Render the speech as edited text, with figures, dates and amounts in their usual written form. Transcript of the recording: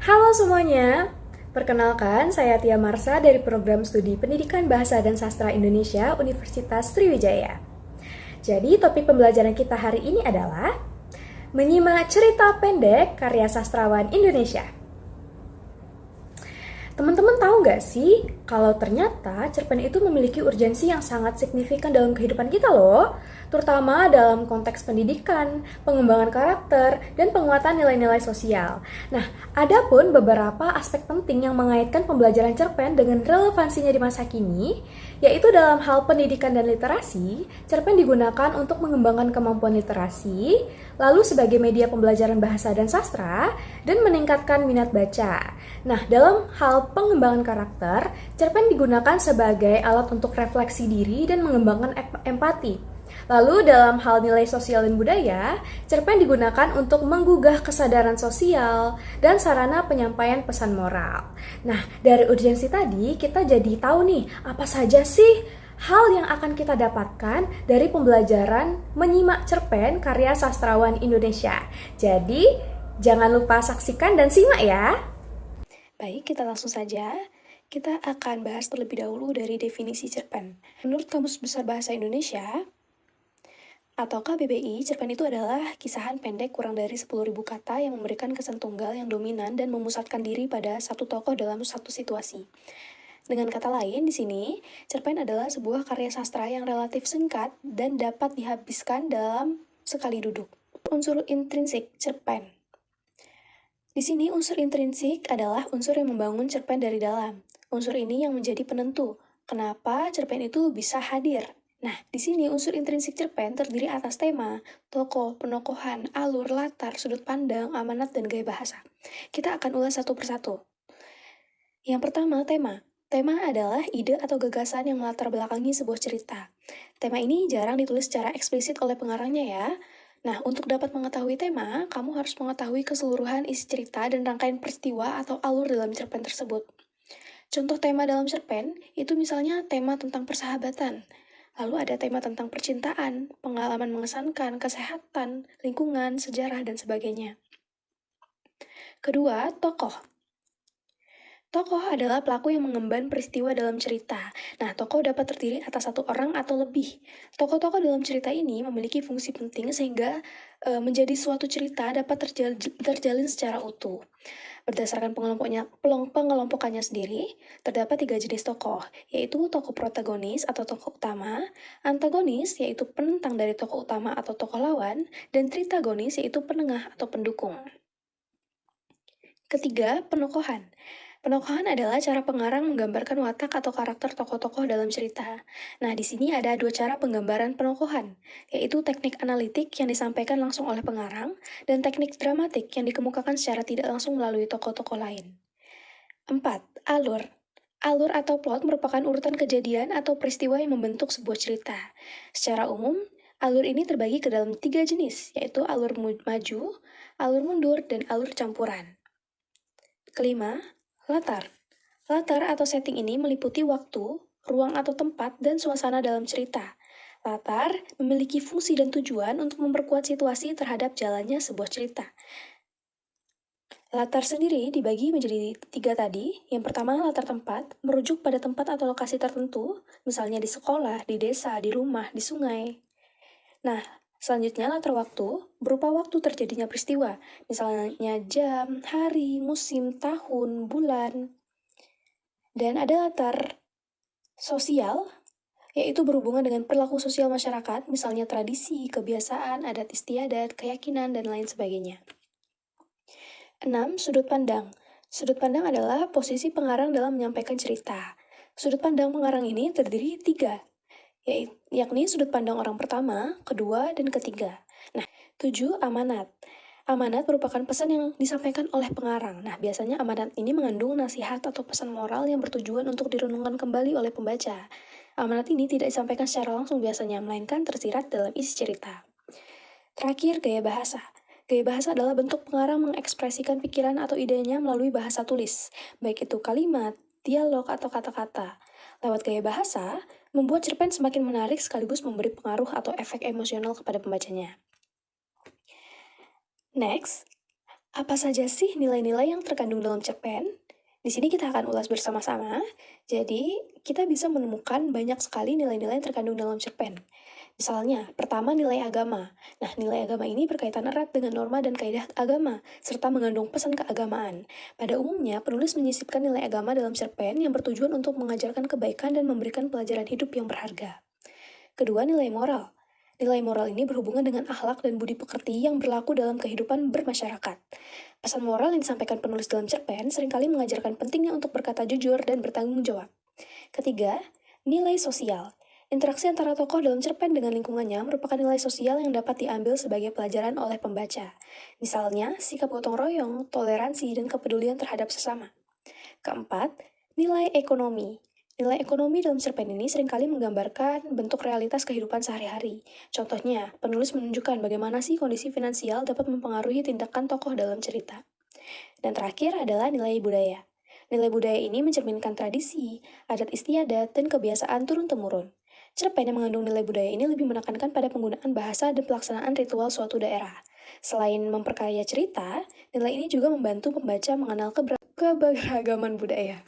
Halo semuanya, perkenalkan saya Tia Marsa dari Program Studi Pendidikan Bahasa dan Sastra Indonesia Universitas Sriwijaya. Jadi topik pembelajaran kita hari ini adalah menyimak cerita pendek karya sastrawan Indonesia. Teman-teman tahu nggak sih kalau ternyata cerpen itu memiliki urgensi yang sangat signifikan dalam kehidupan kita loh, terutama dalam konteks pendidikan, pengembangan karakter, dan penguatan nilai-nilai sosial. Nah, ada pun beberapa aspek penting yang mengaitkan pembelajaran cerpen dengan relevansinya di masa kini, yaitu dalam hal pendidikan dan literasi, cerpen digunakan untuk mengembangkan kemampuan literasi, lalu sebagai media pembelajaran bahasa dan sastra, dan meningkatkan minat baca. Nah, dalam hal pengembangan karakter, cerpen digunakan sebagai alat untuk refleksi diri dan mengembangkan empati. Lalu dalam hal nilai sosial dan budaya, cerpen digunakan untuk menggugah kesadaran sosial dan sarana penyampaian pesan moral. Nah, dari urgensi tadi kita jadi tahu nih, apa saja sih hal yang akan kita dapatkan dari pembelajaran menyimak cerpen karya sastrawan Indonesia. Jadi, jangan lupa saksikan dan simak ya. Baik, kita langsung saja. Kita akan bahas terlebih dahulu dari definisi cerpen. Menurut Kamus Besar Bahasa Indonesia, atau KBBI, cerpen itu adalah kisahan pendek kurang dari 10.000 kata yang memberikan kesan tunggal yang dominan dan memusatkan diri pada satu tokoh dalam satu situasi. Dengan kata lain, di sini, cerpen adalah sebuah karya sastra yang relatif singkat dan dapat dihabiskan dalam sekali duduk. Unsur intrinsik cerpen. Di sini unsur intrinsik adalah unsur yang membangun cerpen dari dalam. Unsur ini yang menjadi penentu kenapa cerpen itu bisa hadir. Nah, di sini unsur intrinsik cerpen terdiri atas tema, tokoh, penokohan, alur, latar, sudut pandang, amanat, dan gaya bahasa. Kita akan ulas satu persatu. Yang pertama, tema. Tema adalah ide atau gagasan yang melatar belakangi sebuah cerita. Tema ini jarang ditulis secara eksplisit oleh pengarangnya ya. Nah, untuk dapat mengetahui tema, kamu harus mengetahui keseluruhan isi cerita dan rangkaian peristiwa atau alur dalam cerpen tersebut. Contoh tema dalam cerpen, itu misalnya tema tentang persahabatan. Lalu ada tema tentang percintaan, pengalaman mengesankan, kesehatan, lingkungan, sejarah, dan sebagainya. Kedua, tokoh. Tokoh adalah pelaku yang mengemban peristiwa dalam cerita. Nah, tokoh dapat terdiri atas satu orang atau lebih. Tokoh-tokoh dalam cerita ini memiliki fungsi penting sehingga menjadi suatu cerita dapat terjalin secara utuh. Berdasarkan pengelompokannya sendiri, terdapat 3 jenis tokoh, yaitu tokoh protagonis atau tokoh utama, antagonis yaitu penentang dari tokoh utama atau tokoh lawan, dan tritagonis yaitu penengah atau pendukung. Ketiga, penokohan. Penokohan adalah cara pengarang menggambarkan watak atau karakter tokoh-tokoh dalam cerita. Nah, di sini ada 2 cara penggambaran penokohan, yaitu teknik analitik yang disampaikan langsung oleh pengarang dan teknik dramatik yang dikemukakan secara tidak langsung melalui tokoh-tokoh lain. 4. Alur. Alur atau plot merupakan urutan kejadian atau peristiwa yang membentuk sebuah cerita. Secara umum, alur ini terbagi ke dalam 3 jenis, yaitu alur maju, alur mundur, dan alur campuran. Kelima, latar. Latar atau setting ini meliputi waktu, ruang atau tempat, dan suasana dalam cerita. Latar memiliki fungsi dan tujuan untuk memperkuat situasi terhadap jalannya sebuah cerita. Latar sendiri dibagi menjadi 3 tadi. Yang pertama, latar tempat, merujuk pada tempat atau lokasi tertentu, misalnya di sekolah, di desa, di rumah, di sungai. Nah, selanjutnya latar waktu, berupa waktu terjadinya peristiwa, misalnya jam, hari, musim, tahun, bulan. Dan ada latar sosial, yaitu berhubungan dengan perilaku sosial masyarakat, misalnya tradisi, kebiasaan, adat istiadat, keyakinan, dan lain sebagainya. 6. Sudut pandang. Sudut pandang adalah posisi pengarang dalam menyampaikan cerita. Sudut pandang pengarang ini terdiri 3, yakni sudut pandang orang pertama, kedua, dan ketiga. Nah, 7. Amanat. Amanat merupakan pesan yang disampaikan oleh pengarang. Nah, biasanya amanat ini mengandung nasihat atau pesan moral yang bertujuan untuk direnungkan kembali oleh pembaca. Amanat ini tidak disampaikan secara langsung biasanya, melainkan tersirat dalam isi cerita. Terakhir, gaya bahasa. Gaya bahasa adalah bentuk pengarang mengekspresikan pikiran atau idenya melalui bahasa tulis, baik itu kalimat, dialog, atau kata-kata. Lewat gaya bahasa, membuat cerpen semakin menarik sekaligus memberi pengaruh atau efek emosional kepada pembacanya. Next, Apa saja sih nilai-nilai yang terkandung dalam cerpen? Di sini kita akan ulas bersama-sama. Jadi, kita bisa menemukan banyak sekali nilai-nilai yang terkandung dalam cerpen. Misalnya, pertama nilai agama. Nah, nilai agama ini berkaitan erat dengan norma dan kaidah agama, serta mengandung pesan keagamaan. Pada umumnya, penulis menyisipkan nilai agama dalam cerpen yang bertujuan untuk mengajarkan kebaikan dan memberikan pelajaran hidup yang berharga. Kedua, nilai moral. Nilai moral ini berhubungan dengan akhlak dan budi pekerti yang berlaku dalam kehidupan bermasyarakat. Pesan moral yang disampaikan penulis dalam cerpen seringkali mengajarkan pentingnya untuk berkata jujur dan bertanggung jawab. Ketiga, nilai sosial. Interaksi antara tokoh dalam cerpen dengan lingkungannya merupakan nilai sosial yang dapat diambil sebagai pelajaran oleh pembaca. Misalnya, sikap gotong royong, toleransi, dan kepedulian terhadap sesama. Keempat, nilai ekonomi. Nilai ekonomi dalam cerpen ini seringkali menggambarkan bentuk realitas kehidupan sehari-hari. Contohnya, penulis menunjukkan bagaimana sih kondisi finansial dapat mempengaruhi tindakan tokoh dalam cerita. Dan terakhir adalah nilai budaya. Nilai budaya ini mencerminkan tradisi, adat istiadat, dan kebiasaan turun-temurun. Cerpen yang mengandung nilai budaya ini lebih menekankan pada penggunaan bahasa dan pelaksanaan ritual suatu daerah. Selain memperkaya cerita, nilai ini juga membantu pembaca mengenal keberagaman budaya.